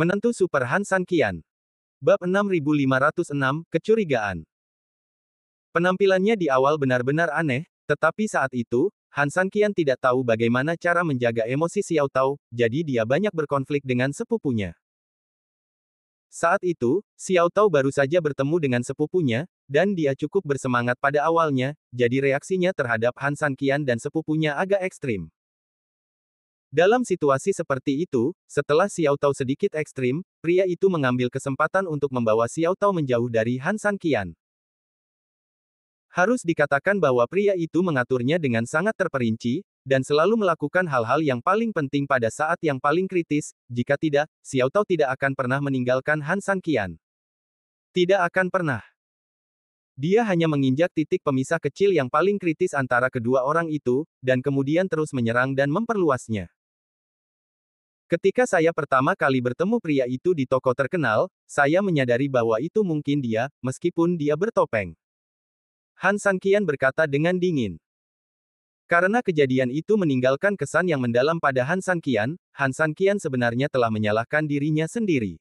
Menentu Super Han San Qian. Bab 6506, Kecurigaan. Penampilannya di awal benar-benar aneh, tetapi saat itu, Han San Qian tidak tahu bagaimana cara menjaga emosi Xiao Tao, jadi dia banyak berkonflik dengan sepupunya. Saat itu, Xiao Tao baru saja bertemu dengan sepupunya, dan dia cukup bersemangat pada awalnya, jadi reaksinya terhadap Han San Qian dan sepupunya agak ekstrim. Dalam situasi seperti itu, setelah Xiao Tao sedikit ekstrim, pria itu mengambil kesempatan untuk membawa Xiao Tao menjauh dari Han San Qian. Harus dikatakan bahwa pria itu mengaturnya dengan sangat terperinci, dan selalu melakukan hal-hal yang paling penting pada saat yang paling kritis, jika tidak, Xiao Tao tidak akan pernah meninggalkan Han San Qian. Tidak akan pernah. Dia hanya menginjak titik pemisah kecil yang paling kritis antara kedua orang itu, dan kemudian terus menyerang dan memperluasnya. Ketika saya pertama kali bertemu pria itu di toko terkenal, saya menyadari bahwa itu mungkin dia, meskipun dia bertopeng. Han San Qian berkata dengan dingin. Karena kejadian itu meninggalkan kesan yang mendalam pada Han San Qian sebenarnya telah menyalahkan dirinya sendiri.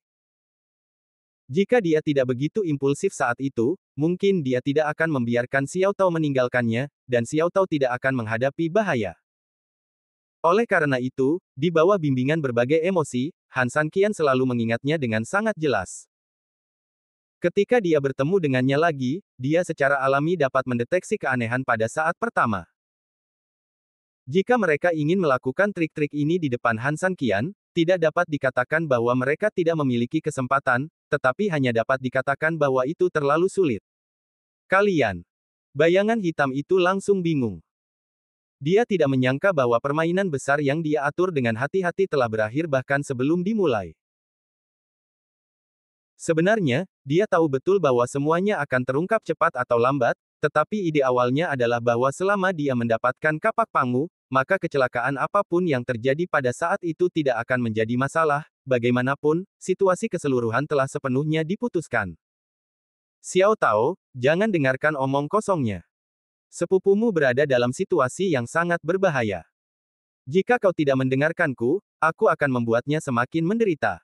Jika dia tidak begitu impulsif saat itu, mungkin dia tidak akan membiarkan Xiao Tao meninggalkannya, dan Xiao Tao tidak akan menghadapi bahaya. Oleh karena itu, di bawah bimbingan berbagai emosi, Han San Qian selalu mengingatnya dengan sangat jelas. Ketika dia bertemu dengannya lagi, dia secara alami dapat mendeteksi keanehan pada saat pertama. Jika mereka ingin melakukan trik-trik ini di depan Han San Qian, tidak dapat dikatakan bahwa mereka tidak memiliki kesempatan, tetapi hanya dapat dikatakan bahwa itu terlalu sulit. Kalian. Bayangan hitam itu langsung bingung. Dia tidak menyangka bahwa permainan besar yang dia atur dengan hati-hati telah berakhir bahkan sebelum dimulai. Sebenarnya, dia tahu betul bahwa semuanya akan terungkap cepat atau lambat, tetapi ide awalnya adalah bahwa selama dia mendapatkan kapak pangu, maka kecelakaan apapun yang terjadi pada saat itu tidak akan menjadi masalah, bagaimanapun, situasi keseluruhan telah sepenuhnya diputuskan. Xiao Tao, jangan dengarkan omong kosongnya. Sepupumu berada dalam situasi yang sangat berbahaya. Jika kau tidak mendengarkanku, aku akan membuatnya semakin menderita.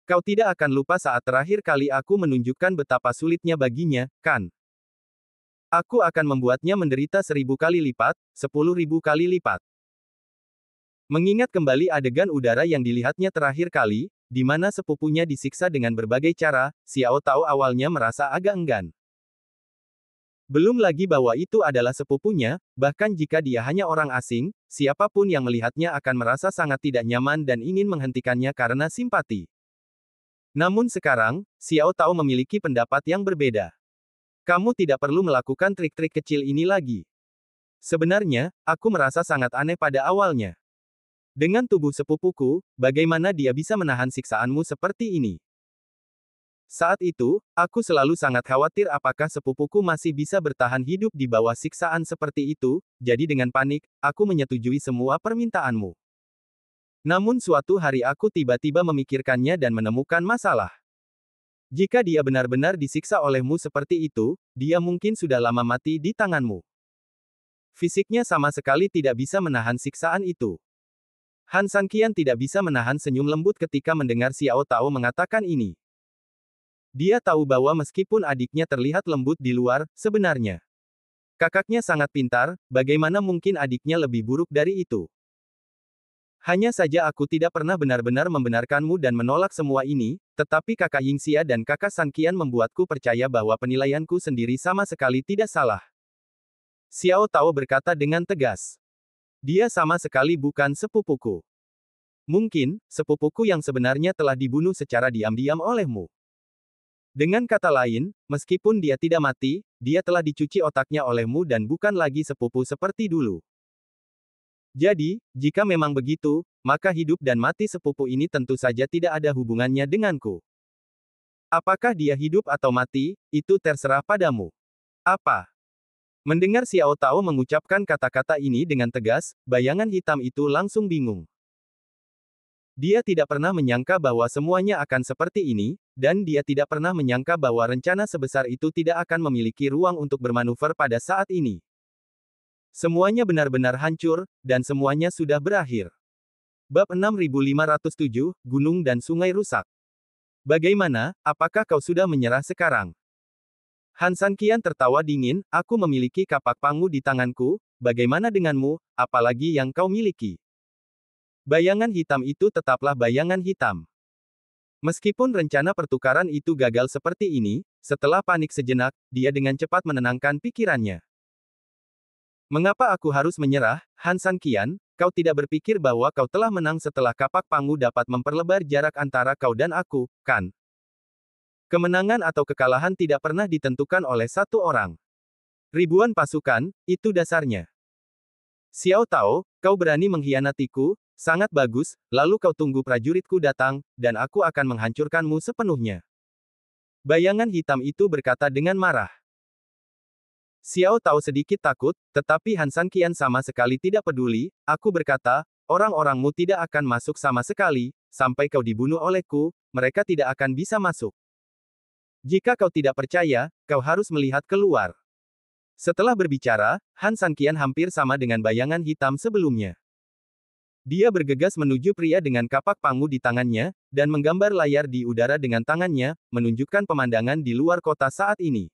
Kau tidak akan lupa saat terakhir kali aku menunjukkan betapa sulitnya baginya, kan? Aku akan membuatnya menderita 1000 kali lipat, 10.000 kali lipat. Mengingat kembali adegan udara yang dilihatnya terakhir kali, di mana sepupunya disiksa dengan berbagai cara, Xiao Tao awalnya merasa agak enggan. Belum lagi bahwa itu adalah sepupunya, bahkan jika dia hanya orang asing, siapapun yang melihatnya akan merasa sangat tidak nyaman dan ingin menghentikannya karena simpati. Namun sekarang, Xiao Tao memiliki pendapat yang berbeda. Kamu tidak perlu melakukan trik-trik kecil ini lagi. Sebenarnya, aku merasa sangat aneh pada awalnya. Dengan tubuh sepupuku, bagaimana dia bisa menahan siksaanmu seperti ini? Saat itu, aku selalu sangat khawatir apakah sepupuku masih bisa bertahan hidup di bawah siksaan seperti itu, jadi dengan panik, aku menyetujui semua permintaanmu. Namun suatu hari aku tiba-tiba memikirkannya dan menemukan masalah. Jika dia benar-benar disiksa olehmu seperti itu, dia mungkin sudah lama mati di tanganmu. Fisiknya sama sekali tidak bisa menahan siksaan itu. Han San Qian tidak bisa menahan senyum lembut ketika mendengar Xiao Tao mengatakan ini. Dia tahu bahwa meskipun adiknya terlihat lembut di luar, sebenarnya kakaknya sangat pintar, bagaimana mungkin adiknya lebih buruk dari itu? Hanya saja aku tidak pernah benar-benar membenarkanmu dan menolak semua ini, tetapi kakak Yingxia dan kakak San Qian membuatku percaya bahwa penilaianku sendiri sama sekali tidak salah. Xiao Tao berkata dengan tegas. Dia sama sekali bukan sepupuku. Mungkin, sepupuku yang sebenarnya telah dibunuh secara diam-diam olehmu. Dengan kata lain, meskipun dia tidak mati, dia telah dicuci otaknya olehmu dan bukan lagi sepupu seperti dulu. Jadi, jika memang begitu, maka hidup dan mati sepupu ini tentu saja tidak ada hubungannya denganku. Apakah dia hidup atau mati, itu terserah padamu. Apa? Mendengar Xiao Tao mengucapkan kata-kata ini dengan tegas, bayangan hitam itu langsung bingung. Dia tidak pernah menyangka bahwa semuanya akan seperti ini, dan dia tidak pernah menyangka bahwa rencana sebesar itu tidak akan memiliki ruang untuk bermanuver pada saat ini. Semuanya benar-benar hancur, dan semuanya sudah berakhir. Bab 6507, Gunung dan Sungai Rusak. Bagaimana, apakah kau sudah menyerah sekarang? Han Sanqian tertawa dingin, aku memiliki kapak pangu di tanganku, bagaimana denganmu, apalagi yang kau miliki? Bayangan hitam itu tetaplah bayangan hitam. Meskipun rencana pertukaran itu gagal seperti ini, setelah panik sejenak, dia dengan cepat menenangkan pikirannya. Mengapa aku harus menyerah, Han Sanqian? Kau tidak berpikir bahwa kau telah menang setelah kapak pangu dapat memperlebar jarak antara kau dan aku, kan? Kemenangan atau kekalahan tidak pernah ditentukan oleh satu orang. Ribuan pasukan, itu dasarnya. Xiao Tao, kau berani mengkhianatiku? Sangat bagus, lalu kau tunggu prajuritku datang, dan aku akan menghancurkanmu sepenuhnya. Bayangan hitam itu berkata dengan marah. Xiao Tao sedikit takut, tetapi Han Sanqian sama sekali tidak peduli. Aku berkata, orang-orangmu tidak akan masuk sama sekali, sampai kau dibunuh olehku, mereka tidak akan bisa masuk. Jika kau tidak percaya, kau harus melihat keluar. Setelah berbicara, Han Sanqian hampir sama dengan bayangan hitam sebelumnya. Dia bergegas menuju pria dengan kapak pangu di tangannya, dan menggambar layar di udara dengan tangannya, menunjukkan pemandangan di luar kota saat ini.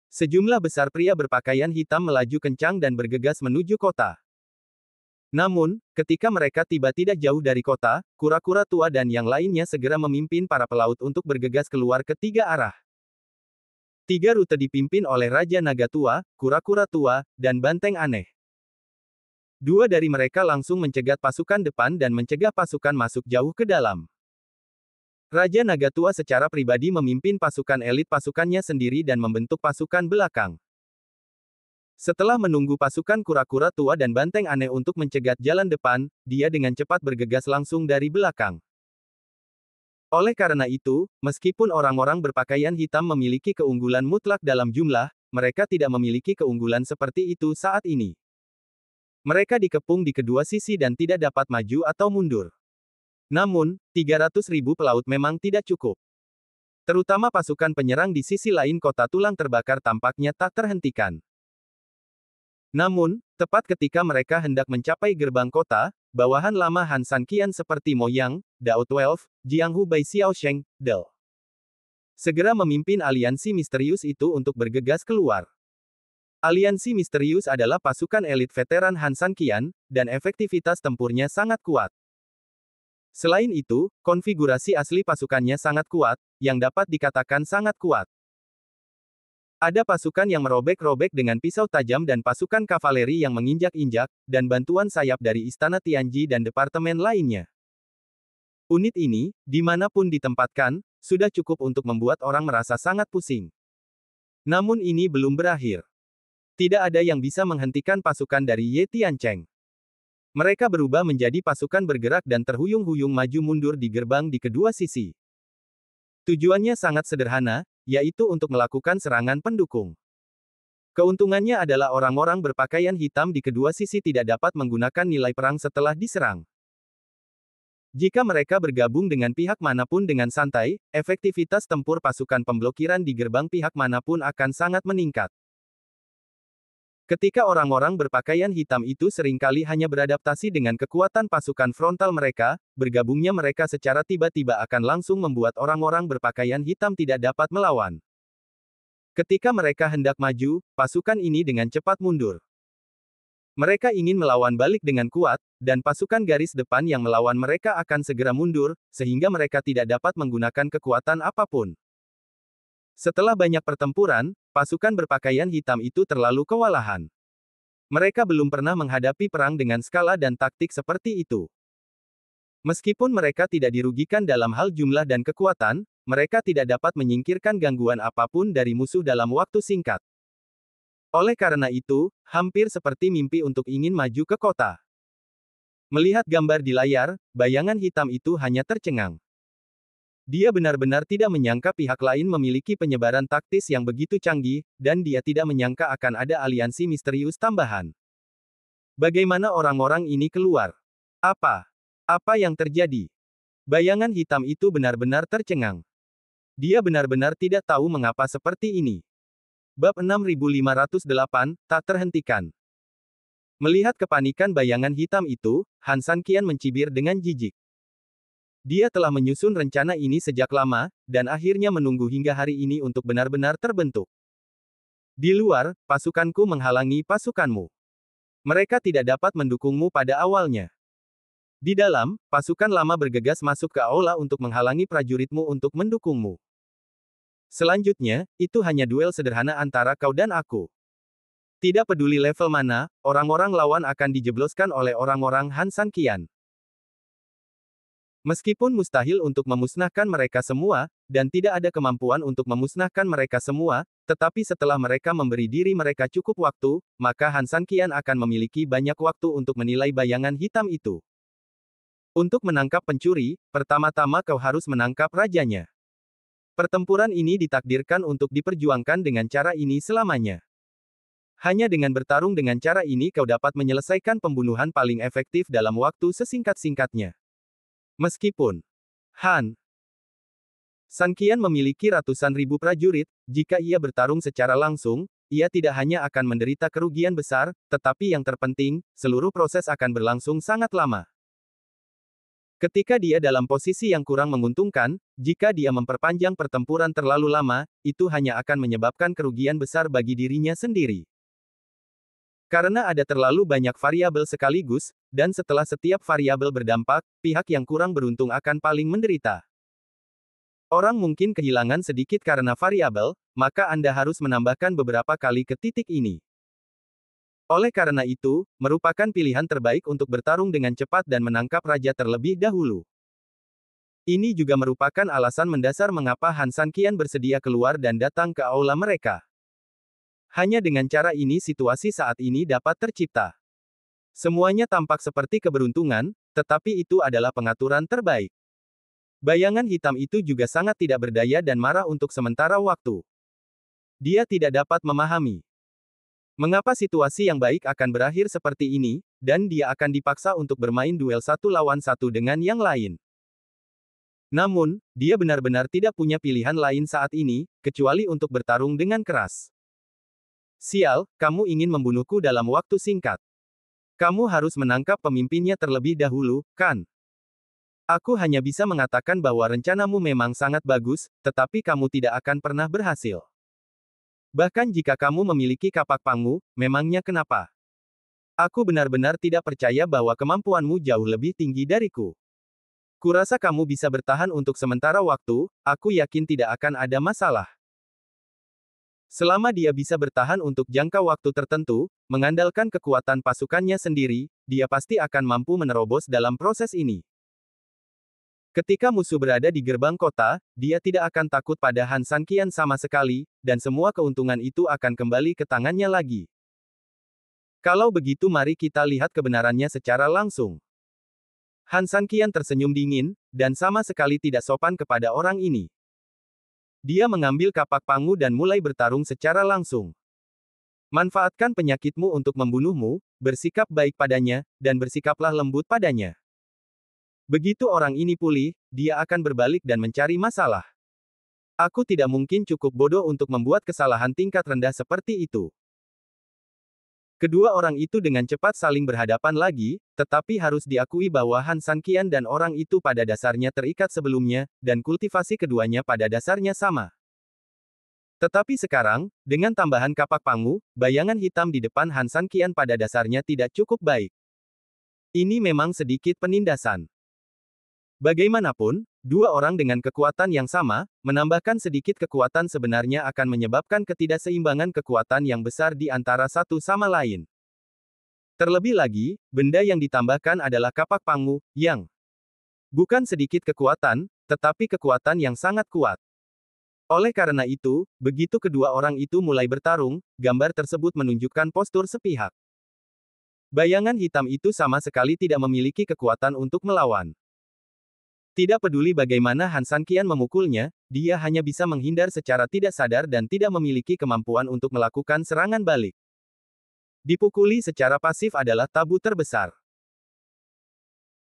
Sejumlah besar pria berpakaian hitam melaju kencang dan bergegas menuju kota. Namun, ketika mereka tiba tidak jauh dari kota, kura-kura tua dan yang lainnya segera memimpin para pelaut untuk bergegas keluar ke tiga arah. Tiga rute dipimpin oleh Raja Naga Tua, kura-kura tua, dan banteng aneh. Dua dari mereka langsung mencegat pasukan depan dan mencegah pasukan masuk jauh ke dalam. Raja Naga Tua secara pribadi memimpin pasukan elit pasukannya sendiri dan membentuk pasukan belakang. Setelah menunggu pasukan kura-kura tua dan banteng aneh untuk mencegat jalan depan, dia dengan cepat bergegas langsung dari belakang. Oleh karena itu, meskipun orang-orang berpakaian hitam memiliki keunggulan mutlak dalam jumlah, mereka tidak memiliki keunggulan seperti itu saat ini. Mereka dikepung di kedua sisi dan tidak dapat maju atau mundur. Namun, 300.000 pelaut memang tidak cukup. Terutama pasukan penyerang di sisi lain kota tulang terbakar tampaknya tak terhentikan. Namun, tepat ketika mereka hendak mencapai gerbang kota, bawahan lama Han Sanqian seperti Mo Yang, Dao 12, Jianghu Bai Xiaosheng, Del. segera memimpin aliansi misterius itu untuk bergegas keluar. Aliansi misterius adalah pasukan elit veteran Han Sanqian, dan efektivitas tempurnya sangat kuat. Selain itu, konfigurasi asli pasukannya sangat kuat, yang dapat dikatakan sangat kuat. Ada pasukan yang merobek-robek dengan pisau tajam dan pasukan kavaleri yang menginjak-injak, dan bantuan sayap dari Istana Tianji dan departemen lainnya. Unit ini, dimanapun ditempatkan, sudah cukup untuk membuat orang merasa sangat pusing. Namun ini belum berakhir. Tidak ada yang bisa menghentikan pasukan dari Ye Tiancheng. Mereka berubah menjadi pasukan bergerak dan terhuyung-huyung maju mundur di gerbang di kedua sisi. Tujuannya sangat sederhana, yaitu untuk melakukan serangan pendukung. Keuntungannya adalah orang-orang berpakaian hitam di kedua sisi tidak dapat menggunakan nilai perang setelah diserang. Jika mereka bergabung dengan pihak manapun dengan santai, efektivitas tempur pasukan pemblokiran di gerbang pihak manapun akan sangat meningkat. Ketika orang-orang berpakaian hitam itu seringkali hanya beradaptasi dengan kekuatan pasukan frontal mereka, bergabungnya mereka secara tiba-tiba akan langsung membuat orang-orang berpakaian hitam tidak dapat melawan. Ketika mereka hendak maju, pasukan ini dengan cepat mundur. Mereka ingin melawan balik dengan kuat, dan pasukan garis depan yang melawan mereka akan segera mundur, sehingga mereka tidak dapat menggunakan kekuatan apapun. Setelah banyak pertempuran, pasukan berpakaian hitam itu terlalu kewalahan. Mereka belum pernah menghadapi perang dengan skala dan taktik seperti itu. Meskipun mereka tidak dirugikan dalam hal jumlah dan kekuatan, mereka tidak dapat menyingkirkan gangguan apapun dari musuh dalam waktu singkat. Oleh karena itu, hampir seperti mimpi untuk ingin maju ke kota. Melihat gambar di layar, bayangan hitam itu hanya tercengang. Dia benar-benar tidak menyangka pihak lain memiliki penyebaran taktis yang begitu canggih, dan dia tidak menyangka akan ada aliansi misterius tambahan. Bagaimana orang-orang ini keluar? Apa yang terjadi? Bayangan hitam itu benar-benar tercengang. Dia benar-benar tidak tahu mengapa seperti ini. Bab 6508, tak terhentikan. Melihat kepanikan bayangan hitam itu, Han Sanqian mencibir dengan jijik. Dia telah menyusun rencana ini sejak lama, dan akhirnya menunggu hingga hari ini untuk benar-benar terbentuk. Di luar, pasukanku menghalangi pasukanmu. Mereka tidak dapat mendukungmu pada awalnya. Di dalam, pasukan lama bergegas masuk ke aula untuk menghalangi prajuritmu untuk mendukungmu. Selanjutnya, itu hanya duel sederhana antara kau dan aku. Tidak peduli level mana, orang-orang lawan akan dijebloskan oleh orang-orang Han Sanqian. Meskipun mustahil untuk memusnahkan mereka semua, dan tidak ada kemampuan untuk memusnahkan mereka semua, tetapi setelah mereka memberi diri mereka cukup waktu, maka Han Sanqian akan memiliki banyak waktu untuk menilai bayangan hitam itu. Untuk menangkap pencuri, pertama-tama kau harus menangkap rajanya. Pertempuran ini ditakdirkan untuk diperjuangkan dengan cara ini selamanya. Hanya dengan bertarung dengan cara ini kau dapat menyelesaikan pembunuhan paling efektif dalam waktu sesingkat-singkatnya. Meskipun Han Sanqian memiliki ratusan ribu prajurit, jika ia bertarung secara langsung, ia tidak hanya akan menderita kerugian besar, tetapi yang terpenting, seluruh proses akan berlangsung sangat lama. Ketika dia dalam posisi yang kurang menguntungkan, jika dia memperpanjang pertempuran terlalu lama, itu hanya akan menyebabkan kerugian besar bagi dirinya sendiri. Karena ada terlalu banyak variabel sekaligus, dan setelah setiap variabel berdampak, pihak yang kurang beruntung akan paling menderita. Orang mungkin kehilangan sedikit karena variabel, maka Anda harus menambahkan beberapa kali ke titik ini. Oleh karena itu, merupakan pilihan terbaik untuk bertarung dengan cepat dan menangkap raja terlebih dahulu. Ini juga merupakan alasan mendasar mengapa Han Sanqian bersedia keluar dan datang ke aula mereka. Hanya dengan cara ini situasi saat ini dapat tercipta. Semuanya tampak seperti keberuntungan, tetapi itu adalah pengaturan terbaik. Bayangan hitam itu juga sangat tidak berdaya dan marah untuk sementara waktu. Dia tidak dapat memahami mengapa situasi yang baik akan berakhir seperti ini, dan dia akan dipaksa untuk bermain duel satu lawan satu dengan yang lain. Namun, dia benar-benar tidak punya pilihan lain saat ini, kecuali untuk bertarung dengan keras. Sial, kamu ingin membunuhku dalam waktu singkat. Kamu harus menangkap pemimpinnya terlebih dahulu, kan? Aku hanya bisa mengatakan bahwa rencanamu memang sangat bagus, tetapi kamu tidak akan pernah berhasil. Bahkan jika kamu memiliki kapak pangu, memangnya kenapa? Aku benar-benar tidak percaya bahwa kemampuanmu jauh lebih tinggi dariku. Kurasa kamu bisa bertahan untuk sementara waktu, aku yakin tidak akan ada masalah. Selama dia bisa bertahan untuk jangka waktu tertentu, mengandalkan kekuatan pasukannya sendiri, dia pasti akan mampu menerobos dalam proses ini. Ketika musuh berada di gerbang kota, dia tidak akan takut pada Han Sanqian sama sekali, dan semua keuntungan itu akan kembali ke tangannya lagi. Kalau begitu mari kita lihat kebenarannya secara langsung. Han Sanqian tersenyum dingin, dan sama sekali tidak sopan kepada orang ini. Dia mengambil kapak pangu dan mulai bertarung secara langsung. Manfaatkan penyakitmu untuk membunuhmu, bersikap baik padanya, dan bersikaplah lembut padanya. Begitu orang ini pulih, dia akan berbalik dan mencari masalah. Aku tidak mungkin cukup bodoh untuk membuat kesalahan tingkat rendah seperti itu. Kedua orang itu dengan cepat saling berhadapan lagi, tetapi harus diakui bahwa Han Sanqian dan orang itu pada dasarnya terikat sebelumnya, dan kultivasi keduanya pada dasarnya sama. Tetapi sekarang, dengan tambahan kapak pangu, bayangan hitam di depan Han Sanqian pada dasarnya tidak cukup baik. Ini memang sedikit penindasan. Bagaimanapun, dua orang dengan kekuatan yang sama, menambahkan sedikit kekuatan sebenarnya akan menyebabkan ketidakseimbangan kekuatan yang besar di antara satu sama lain. Terlebih lagi, benda yang ditambahkan adalah kapak pangu, yang bukan sedikit kekuatan, tetapi kekuatan yang sangat kuat. Oleh karena itu, begitu kedua orang itu mulai bertarung, gambar tersebut menunjukkan postur sepihak. Bayangan hitam itu sama sekali tidak memiliki kekuatan untuk melawan. Tidak peduli bagaimana Han Sanqian memukulnya, dia hanya bisa menghindar secara tidak sadar dan tidak memiliki kemampuan untuk melakukan serangan balik. Dipukuli secara pasif adalah tabu terbesar.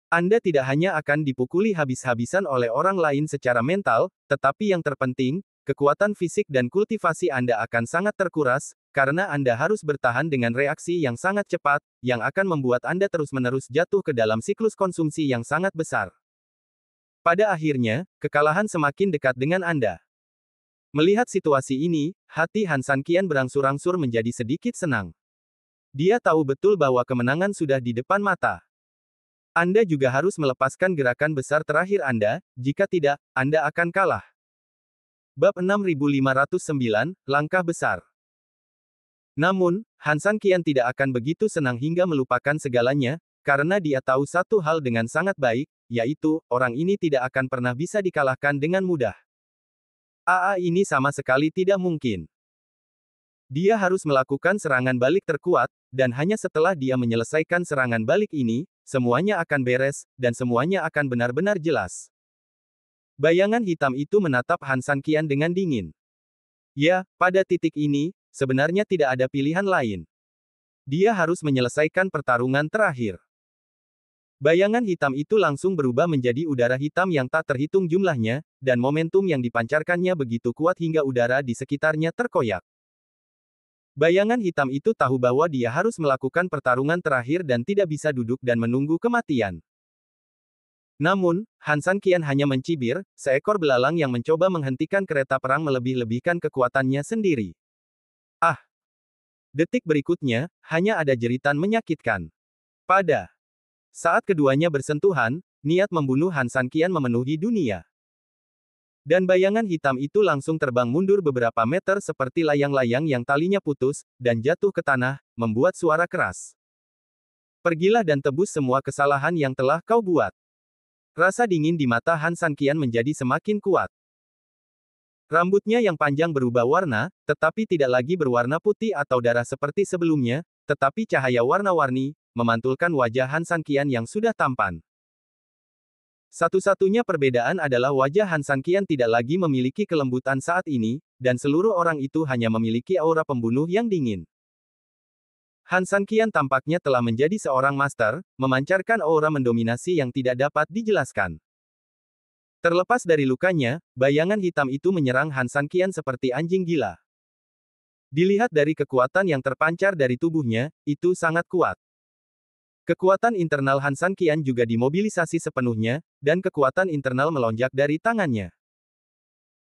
Anda tidak hanya akan dipukuli habis-habisan oleh orang lain secara mental, tetapi yang terpenting, kekuatan fisik dan kultivasi Anda akan sangat terkuras, karena Anda harus bertahan dengan reaksi yang sangat cepat, yang akan membuat Anda terus-menerus jatuh ke dalam siklus konsumsi yang sangat besar. Pada akhirnya, kekalahan semakin dekat dengan Anda. Melihat situasi ini, hati Han San Qian berangsur-angsur menjadi sedikit senang. Dia tahu betul bahwa kemenangan sudah di depan mata. Anda juga harus melepaskan gerakan besar terakhir Anda, jika tidak, Anda akan kalah. Bab 6509, Langkah Besar. Namun, Han San Qian tidak akan begitu senang hingga melupakan segalanya, karena dia tahu satu hal dengan sangat baik, yaitu, orang ini tidak akan pernah bisa dikalahkan dengan mudah. Ini sama sekali tidak mungkin. Dia harus melakukan serangan balik terkuat, dan hanya setelah dia menyelesaikan serangan balik ini, semuanya akan beres, dan semuanya akan benar-benar jelas. Bayangan hitam itu menatap Han San Qian dengan dingin. Ya, pada titik ini, sebenarnya tidak ada pilihan lain. Dia harus menyelesaikan pertarungan terakhir. Bayangan hitam itu langsung berubah menjadi udara hitam yang tak terhitung jumlahnya, dan momentum yang dipancarkannya begitu kuat hingga udara di sekitarnya terkoyak. Bayangan hitam itu tahu bahwa dia harus melakukan pertarungan terakhir dan tidak bisa duduk dan menunggu kematian. Namun, Han San Qian hanya mencibir, seekor belalang yang mencoba menghentikan kereta perang melebih-lebihkan kekuatannya sendiri. Detik berikutnya, hanya ada jeritan menyakitkan. Pada saat keduanya bersentuhan, niat membunuh Han San Qian memenuhi dunia. Dan bayangan hitam itu langsung terbang mundur beberapa meter seperti layang-layang yang talinya putus, dan jatuh ke tanah, membuat suara keras. Pergilah dan tebus semua kesalahan yang telah kau buat. Rasa dingin di mata Han San Qian menjadi semakin kuat. Rambutnya yang panjang berubah warna, tetapi tidak lagi berwarna putih atau darah seperti sebelumnya, tetapi cahaya warna-warni, memantulkan wajah Han San Qian yang sudah tampan. Satu-satunya perbedaan adalah wajah Han San Qian tidak lagi memiliki kelembutan saat ini, dan seluruh orang itu hanya memiliki aura pembunuh yang dingin. Han San Qian tampaknya telah menjadi seorang master, memancarkan aura mendominasi yang tidak dapat dijelaskan. Terlepas dari lukanya, bayangan hitam itu menyerang Han San Qian seperti anjing gila. Dilihat dari kekuatan yang terpancar dari tubuhnya, itu sangat kuat. Kekuatan internal Han San Qian juga dimobilisasi sepenuhnya, dan kekuatan internal melonjak dari tangannya.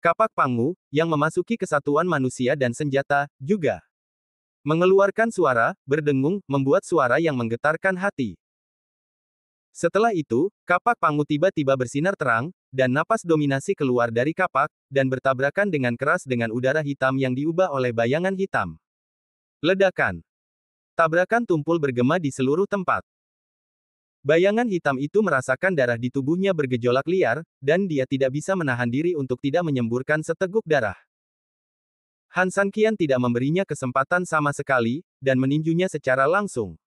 Kapak Pangu, yang memasuki kesatuan manusia dan senjata, juga mengeluarkan suara, berdengung, membuat suara yang menggetarkan hati. Setelah itu, kapak Pangu tiba-tiba bersinar terang, dan napas dominasi keluar dari kapak, dan bertabrakan dengan keras dengan udara hitam yang diubah oleh bayangan hitam. Ledakan. Tabrakan tumpul bergema di seluruh tempat. Bayangan hitam itu merasakan darah di tubuhnya bergejolak liar, dan dia tidak bisa menahan diri untuk tidak menyemburkan seteguk darah. Han San Qian tidak memberinya kesempatan sama sekali, dan meninjunya secara langsung.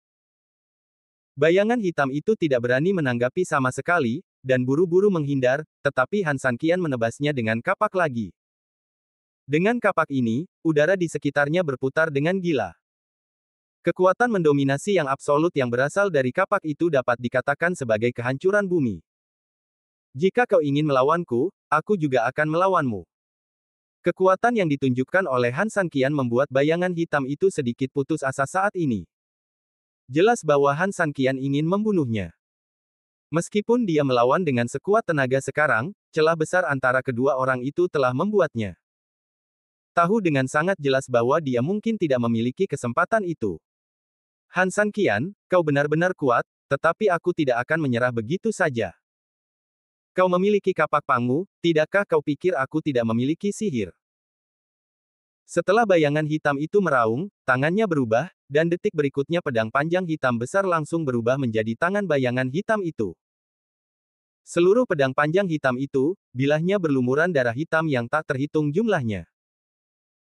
Bayangan hitam itu tidak berani menanggapi sama sekali, dan buru-buru menghindar, tetapi Han San Qian menebasnya dengan kapak lagi. Dengan kapak ini, udara di sekitarnya berputar dengan gila. Kekuatan mendominasi yang absolut yang berasal dari kapak itu dapat dikatakan sebagai kehancuran bumi. Jika kau ingin melawanku, aku juga akan melawanmu. Kekuatan yang ditunjukkan oleh Han San Qian membuat bayangan hitam itu sedikit putus asa saat ini. Jelas bahwa Han San Qian ingin membunuhnya. Meskipun dia melawan dengan sekuat tenaga sekarang, celah besar antara kedua orang itu telah membuatnya tahu dengan sangat jelas bahwa dia mungkin tidak memiliki kesempatan itu. Han San Qian, kau benar-benar kuat, tetapi aku tidak akan menyerah begitu saja. Kau memiliki kapak Pangu, tidakkah kau pikir aku tidak memiliki sihir? Setelah bayangan hitam itu meraung, tangannya berubah, dan detik berikutnya pedang panjang hitam besar langsung berubah menjadi tangan bayangan hitam itu. Seluruh pedang panjang hitam itu, bilahnya berlumuran darah hitam yang tak terhitung jumlahnya.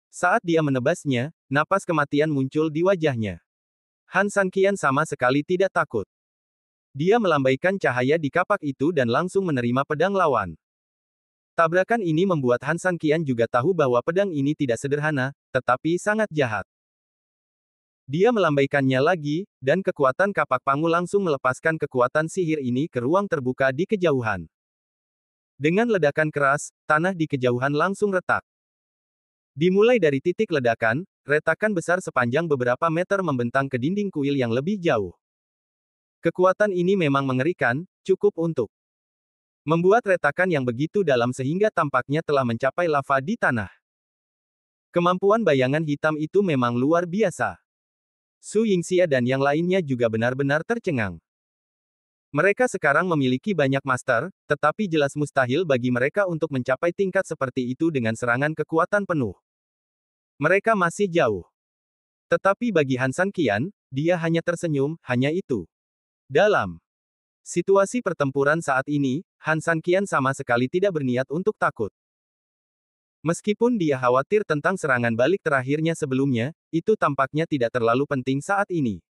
Saat dia menebasnya, napas kematian muncul di wajahnya. Han San Qian sama sekali tidak takut. Dia melambaikan cahaya di kapak itu dan langsung menerima pedang lawan. Tabrakan ini membuat Han San Qian juga tahu bahwa pedang ini tidak sederhana, tetapi sangat jahat. Dia melambaikannya lagi, dan kekuatan kapak Pangu langsung melepaskan kekuatan sihir ini ke ruang terbuka di kejauhan. Dengan ledakan keras, tanah di kejauhan langsung retak. Dimulai dari titik ledakan, retakan besar sepanjang beberapa meter membentang ke dinding kuil yang lebih jauh. Kekuatan ini memang mengerikan, cukup untuk membuat retakan yang begitu dalam sehingga tampaknya telah mencapai lava di tanah. Kemampuan bayangan hitam itu memang luar biasa. Su Yingxia dan yang lainnya juga benar-benar tercengang. Mereka sekarang memiliki banyak master, tetapi jelas mustahil bagi mereka untuk mencapai tingkat seperti itu dengan serangan kekuatan penuh. Mereka masih jauh. Tetapi bagi Han San Qian, dia hanya tersenyum, hanya itu. Dalam situasi pertempuran saat ini, Han San Qian sama sekali tidak berniat untuk takut. Meskipun dia khawatir tentang serangan balik terakhirnya sebelumnya, itu tampaknya tidak terlalu penting saat ini.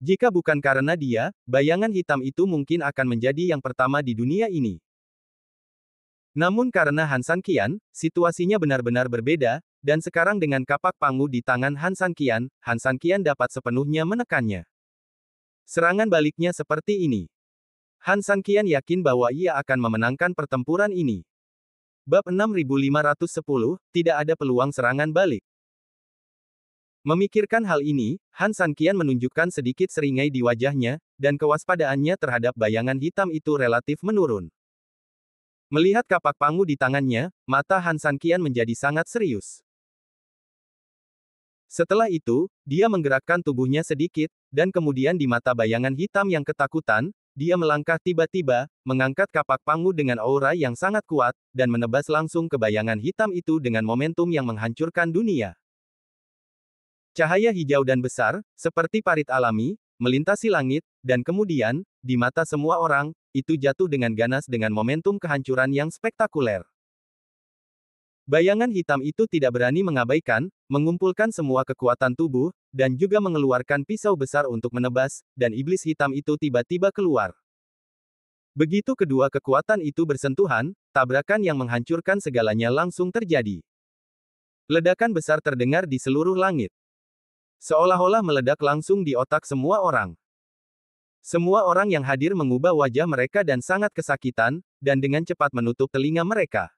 Jika bukan karena dia, bayangan hitam itu mungkin akan menjadi yang pertama di dunia ini. Namun karena Han San Qian, situasinya benar-benar berbeda, dan sekarang dengan kapak pangu di tangan Han San Qian dapat sepenuhnya menekannya. Serangan baliknya seperti ini. Han San Qian yakin bahwa ia akan memenangkan pertempuran ini. Bab 6510, tidak ada peluang serangan balik. Memikirkan hal ini, Han San Qian menunjukkan sedikit seringai di wajahnya, dan kewaspadaannya terhadap bayangan hitam itu relatif menurun. Melihat kapak pangu di tangannya, mata Han San Qian menjadi sangat serius. Setelah itu, dia menggerakkan tubuhnya sedikit, dan kemudian di mata bayangan hitam yang ketakutan, dia melangkah tiba-tiba, mengangkat kapak pangu dengan aura yang sangat kuat, dan menebas langsung ke bayangan hitam itu dengan momentum yang menghancurkan dunia. Cahaya hijau dan besar, seperti parit alami, melintasi langit, dan kemudian, di mata semua orang, itu jatuh dengan ganas dengan momentum kehancuran yang spektakuler. Bayangan hitam itu tidak berani mengabaikan, mengumpulkan semua kekuatan tubuh, dan juga mengeluarkan pisau besar untuk menebas, dan iblis hitam itu tiba-tiba keluar. Begitu kedua kekuatan itu bersentuhan, tabrakan yang menghancurkan segalanya langsung terjadi. Ledakan besar terdengar di seluruh langit. Seolah-olah meledak langsung di otak semua orang. Semua orang yang hadir mengubah wajah mereka dan sangat kesakitan, dan dengan cepat menutup telinga mereka.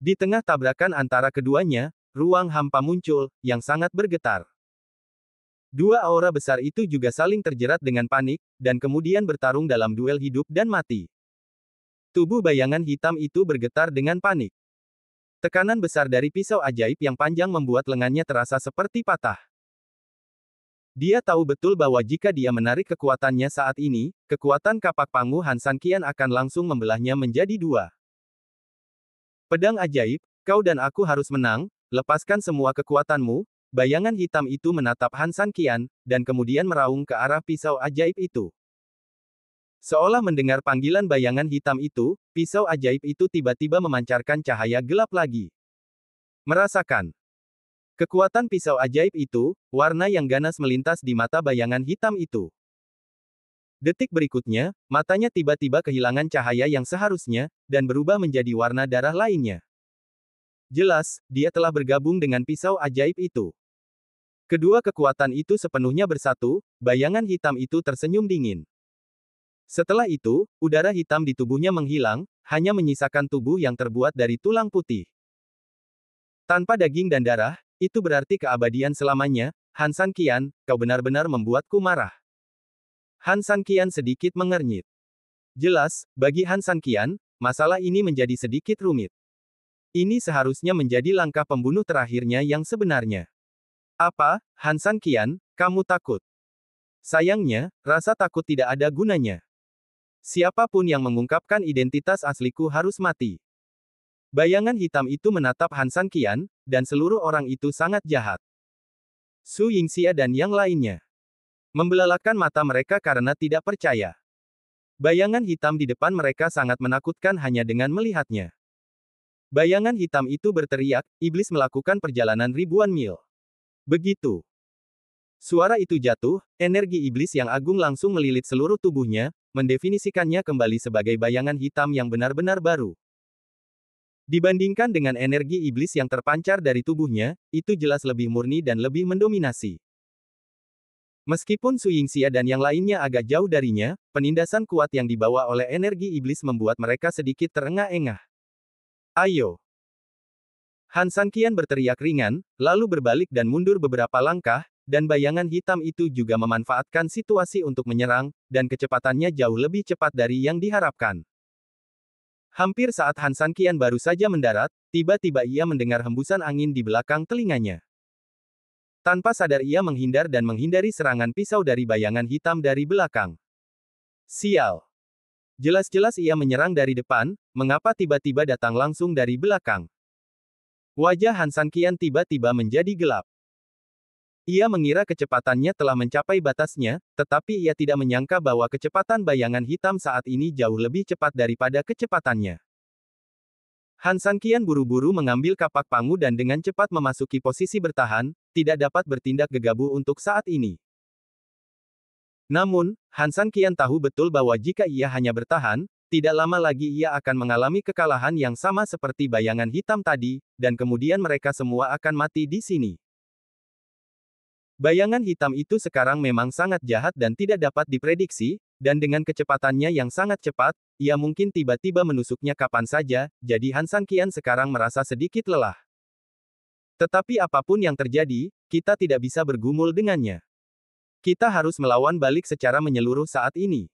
Di tengah tabrakan antara keduanya, ruang hampa muncul, yang sangat bergetar. Dua aura besar itu juga saling terjerat dengan panik, dan kemudian bertarung dalam duel hidup dan mati. Tubuh bayangan hitam itu bergetar dengan panik. Tekanan besar dari pisau ajaib yang panjang membuat lengannya terasa seperti patah. Dia tahu betul bahwa jika dia menarik kekuatannya saat ini, kekuatan kapak pangu Han San Qian akan langsung membelahnya menjadi dua. Pedang ajaib, kau dan aku harus menang, lepaskan semua kekuatanmu. Bayangan hitam itu menatap Han San Qian, dan kemudian meraung ke arah pisau ajaib itu. Seolah mendengar panggilan bayangan hitam itu, pisau ajaib itu tiba-tiba memancarkan cahaya gelap lagi. Merasakan kekuatan pisau ajaib itu, warna yang ganas melintas di mata bayangan hitam itu. Detik berikutnya, matanya tiba-tiba kehilangan cahaya yang seharusnya, dan berubah menjadi warna darah lainnya. Jelas, dia telah bergabung dengan pisau ajaib itu. Kedua kekuatan itu sepenuhnya bersatu, bayangan hitam itu tersenyum dingin. Setelah itu, udara hitam di tubuhnya menghilang, hanya menyisakan tubuh yang terbuat dari tulang putih. Tanpa daging dan darah, itu berarti keabadian selamanya. Han San Qian, kau benar-benar membuatku marah. Han San Qian sedikit mengernyit. Jelas, bagi Han San Qian, masalah ini menjadi sedikit rumit. Ini seharusnya menjadi langkah pembunuh terakhirnya yang sebenarnya. Apa, Han San Qian, kamu takut? Sayangnya, rasa takut tidak ada gunanya. Siapapun yang mengungkapkan identitas asliku harus mati. Bayangan hitam itu menatap Han San Qian, dan seluruh orang itu sangat jahat. Su Yingxia dan yang lainnya membelalakan mata mereka karena tidak percaya. Bayangan hitam di depan mereka sangat menakutkan hanya dengan melihatnya. Bayangan hitam itu berteriak, iblis melakukan perjalanan ribuan mil. Begitu suara itu jatuh, energi iblis yang agung langsung melilit seluruh tubuhnya, mendefinisikannya kembali sebagai bayangan hitam yang benar-benar baru. Dibandingkan dengan energi iblis yang terpancar dari tubuhnya, itu jelas lebih murni dan lebih mendominasi. Meskipun Su Yingxia dan yang lainnya agak jauh darinya, penindasan kuat yang dibawa oleh energi iblis membuat mereka sedikit terengah-engah. Ayo! Han Sanqian berteriak ringan, lalu berbalik dan mundur beberapa langkah, dan bayangan hitam itu juga memanfaatkan situasi untuk menyerang, dan kecepatannya jauh lebih cepat dari yang diharapkan. Hampir saat Han Sanqian baru saja mendarat, tiba-tiba ia mendengar hembusan angin di belakang telinganya. Tanpa sadar ia menghindar dan menghindari serangan pisau dari bayangan hitam dari belakang. Sial! Jelas-jelas ia menyerang dari depan, mengapa tiba-tiba datang langsung dari belakang? Wajah Han Sanqian tiba-tiba menjadi gelap. Ia mengira kecepatannya telah mencapai batasnya, tetapi ia tidak menyangka bahwa kecepatan bayangan hitam saat ini jauh lebih cepat daripada kecepatannya. Han Sanqian buru-buru mengambil kapak pangu dan dengan cepat memasuki posisi bertahan, tidak dapat bertindak gegabah untuk saat ini. Namun, Han Sanqian tahu betul bahwa jika ia hanya bertahan, tidak lama lagi ia akan mengalami kekalahan yang sama seperti bayangan hitam tadi, dan kemudian mereka semua akan mati di sini. Bayangan hitam itu sekarang memang sangat jahat dan tidak dapat diprediksi, dan dengan kecepatannya yang sangat cepat, ia mungkin tiba-tiba menusuknya kapan saja, jadi Han Sanqian sekarang merasa sedikit lelah. Tetapi apapun yang terjadi, kita tidak bisa bergumul dengannya. Kita harus melawan balik secara menyeluruh saat ini.